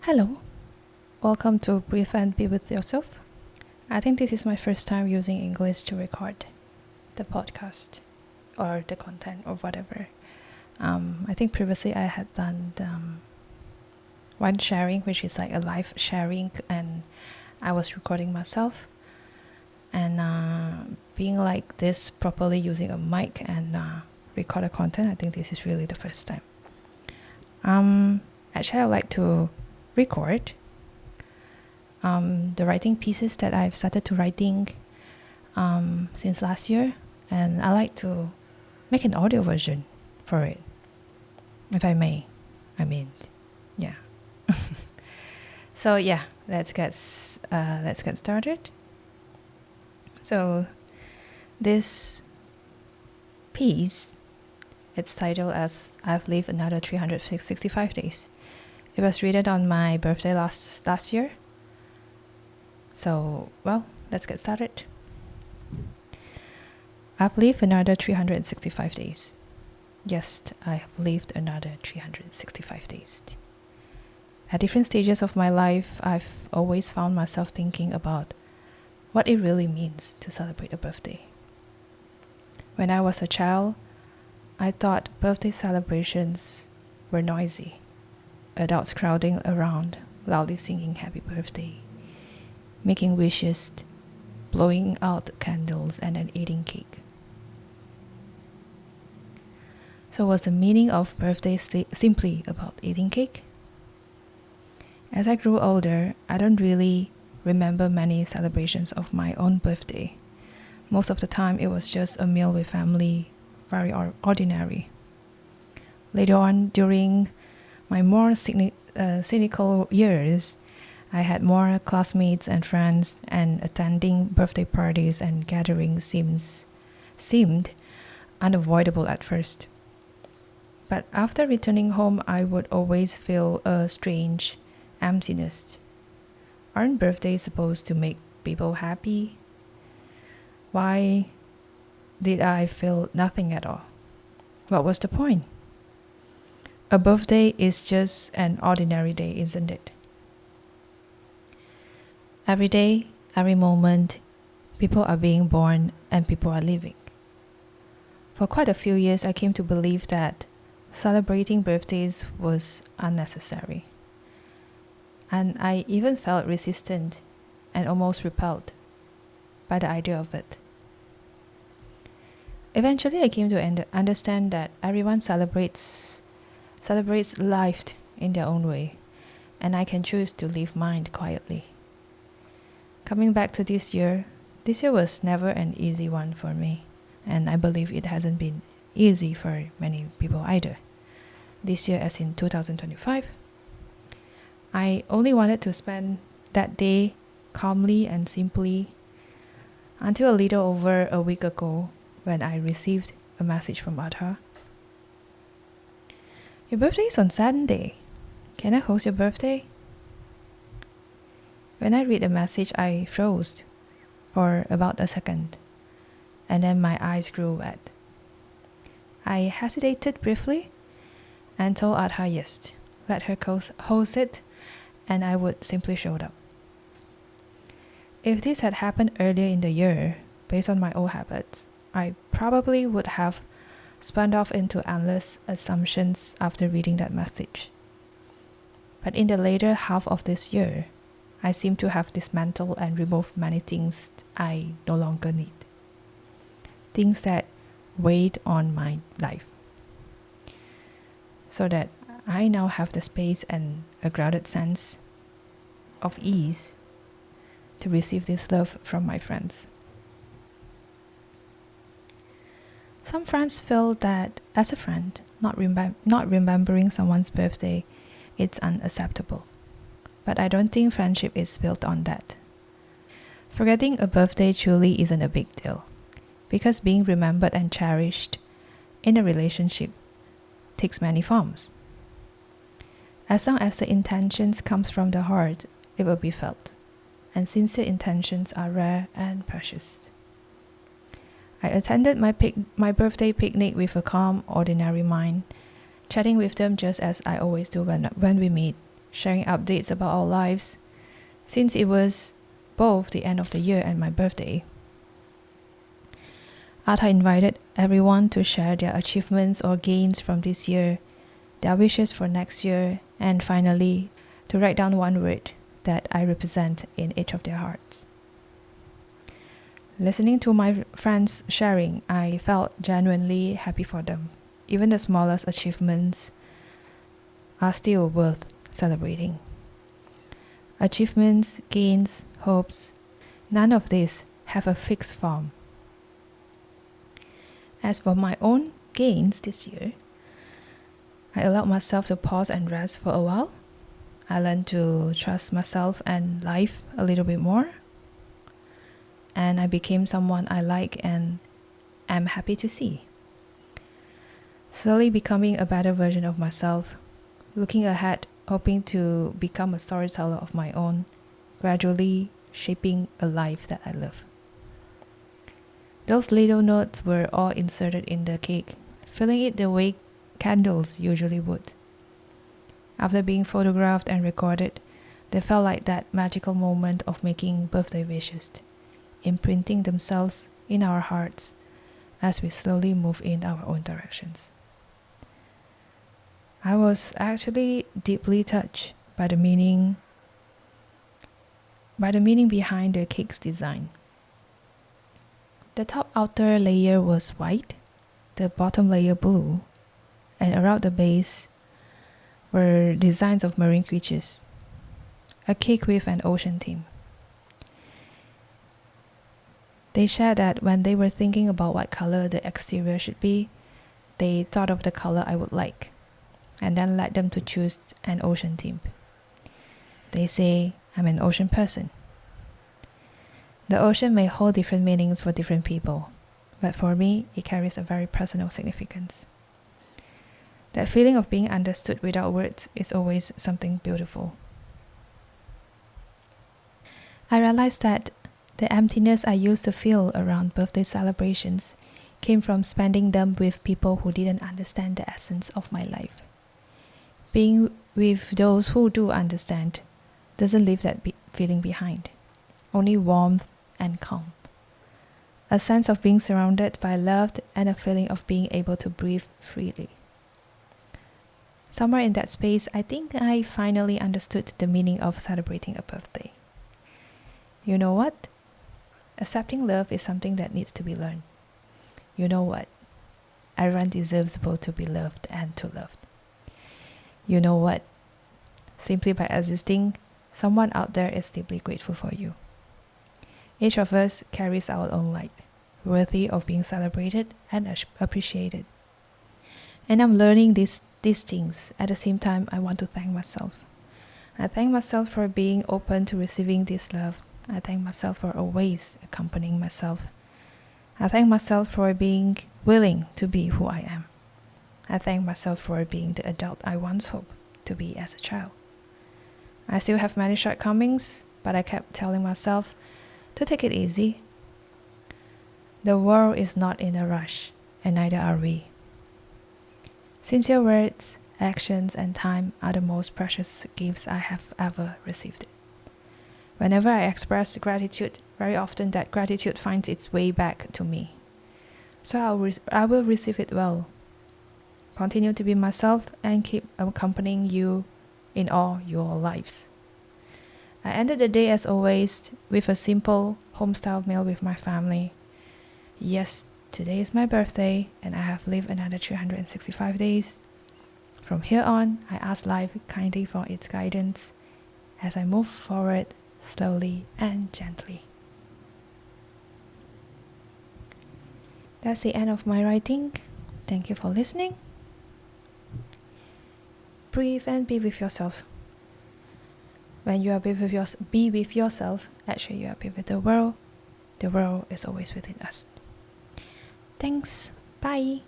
Hello, welcome to Breathe and Be With Yourself. I think this is my first time using English to record the podcast or the content or whatever. I think previously I had done one sharing, which is like a live sharing, and I was recording myself. And being like this properly using a mic and record the content, I think this is really the first time. Actually, I would like to record the writing pieces that I've started to writing since last year, and I like to make an audio version for it, if I may. Yeah. So yeah, let's get started. So this piece, it's titled as I've lived another 365 days. It was written on my birthday last year. So, well, let's get started. I've lived another 365 days. Yes, I have lived another 365 days. At different stages of my life, I've always found myself thinking about what it really means to celebrate a birthday. When I was a child, I thought birthday celebrations were noisy. Adults crowding around, loudly singing happy birthday, making wishes, blowing out candles, and then eating cake. So was the meaning of birthday simply about eating cake? As I grew older, I don't really remember many celebrations of my own birthday. Most of the time it was just a meal with family, very ordinary. Later on, during my more cynical years, I had more classmates and friends, and attending birthday parties and gatherings seemed unavoidable at first. But after returning home, I would always feel a strange emptiness. Aren't birthdays supposed to make people happy? Why did I feel nothing at all? What was the point? A birthday is just an ordinary day, isn't it? Every day, every moment, people are being born and people are living. For quite a few years, I came to believe that celebrating birthdays was unnecessary. And I even felt resistant and almost repelled by the idea of it. Eventually, I came to understand that everyone celebrates life in their own way, and I can choose to live mine quietly. Coming back to this year was never an easy one for me, and I believe it hasn't been easy for many people either. This year, as in 2025, I only wanted to spend that day calmly and simply until a little over a week ago when I received a message from Adha. Your birthday is on Sunday. Can I host your birthday? When I read the message, I froze for about a second, and then my eyes grew wet. I hesitated briefly and told Adha yes, let her host it, and I would simply show up. If this had happened earlier in the year, based on my old habits, I probably would have spun off into endless assumptions after reading that message. But in the later half of this year, I seem to have dismantled and removed many things I no longer need. Things that weighed on my life. So that I now have the space and a grounded sense of ease to receive this love from my friends. Some friends feel that as a friend, not remembering someone's birthday, it's unacceptable. But I don't think friendship is built on that. Forgetting a birthday truly isn't a big deal, because being remembered and cherished in a relationship takes many forms. As long as the intentions comes from the heart, it will be felt, and sincere intentions are rare and precious. I attended my birthday picnic with a calm, ordinary mind, chatting with them just as I always do when we meet, sharing updates about our lives, since it was both the end of the year and my birthday. Arthur invited everyone to share their achievements or gains from this year, their wishes for next year, and finally, to write down one word that I represent in each of their hearts. Listening to my friends sharing, I felt genuinely happy for them. Even the smallest achievements are still worth celebrating. Achievements, gains, hopes, none of these have a fixed form. As for my own gains this year, I allowed myself to pause and rest for a while. I learned to trust myself and life a little bit more. And I became someone I like and am happy to see. Slowly becoming a better version of myself, looking ahead, hoping to become a storyteller of my own, gradually shaping a life that I love. Those little notes were all inserted in the cake, filling it the way candles usually would. After being photographed and recorded, they felt like that magical moment of making birthday wishes, imprinting themselves in our hearts as we slowly move in our own directions. I was actually deeply touched by the meaning behind the cake's design. The top outer layer was white, the bottom layer blue, and around the base were designs of marine creatures, a cake with an ocean theme. They shared that when they were thinking about what color the exterior should be, they thought of the color I would like, and then led them to choose an ocean theme. They say, I'm an ocean person. The ocean may hold different meanings for different people, but for me, it carries a very personal significance. That feeling of being understood without words is always something beautiful. I realized that the emptiness I used to feel around birthday celebrations came from spending them with people who didn't understand the essence of my life. Being with those who do understand doesn't leave that feeling behind, only warmth and calm. A sense of being surrounded by love and a feeling of being able to breathe freely. Somewhere in that space, I think I finally understood the meaning of celebrating a birthday. You know what? Accepting love is something that needs to be learned. You know what? Everyone deserves both to be loved and to love. You know what? Simply by existing, someone out there is deeply grateful for you. Each of us carries our own light, worthy of being celebrated and appreciated. And I'm learning these things. At the same time, I want to thank myself. I thank myself for being open to receiving this love. I thank myself for always accompanying myself. I thank myself for being willing to be who I am. I thank myself for being the adult I once hoped to be as a child. I still have many shortcomings, but I kept telling myself to take it easy. The world is not in a rush, and neither are we. Sincere words, actions, and time are the most precious gifts I have ever received. Whenever I express gratitude, very often that gratitude finds its way back to me. So I will receive it well. Continue to be myself and keep accompanying you in all your lives. I ended the day as always with a simple home-style meal with my family. Yes, today is my birthday and I have lived another 365 days. From here on, I ask life kindly for its guidance as I move forward slowly and gently. That's the end of my writing. Thank you for listening. Breathe and be with yourself. When you are be with yourself, actually you are be with the world. The world is always within us. Thanks. Bye.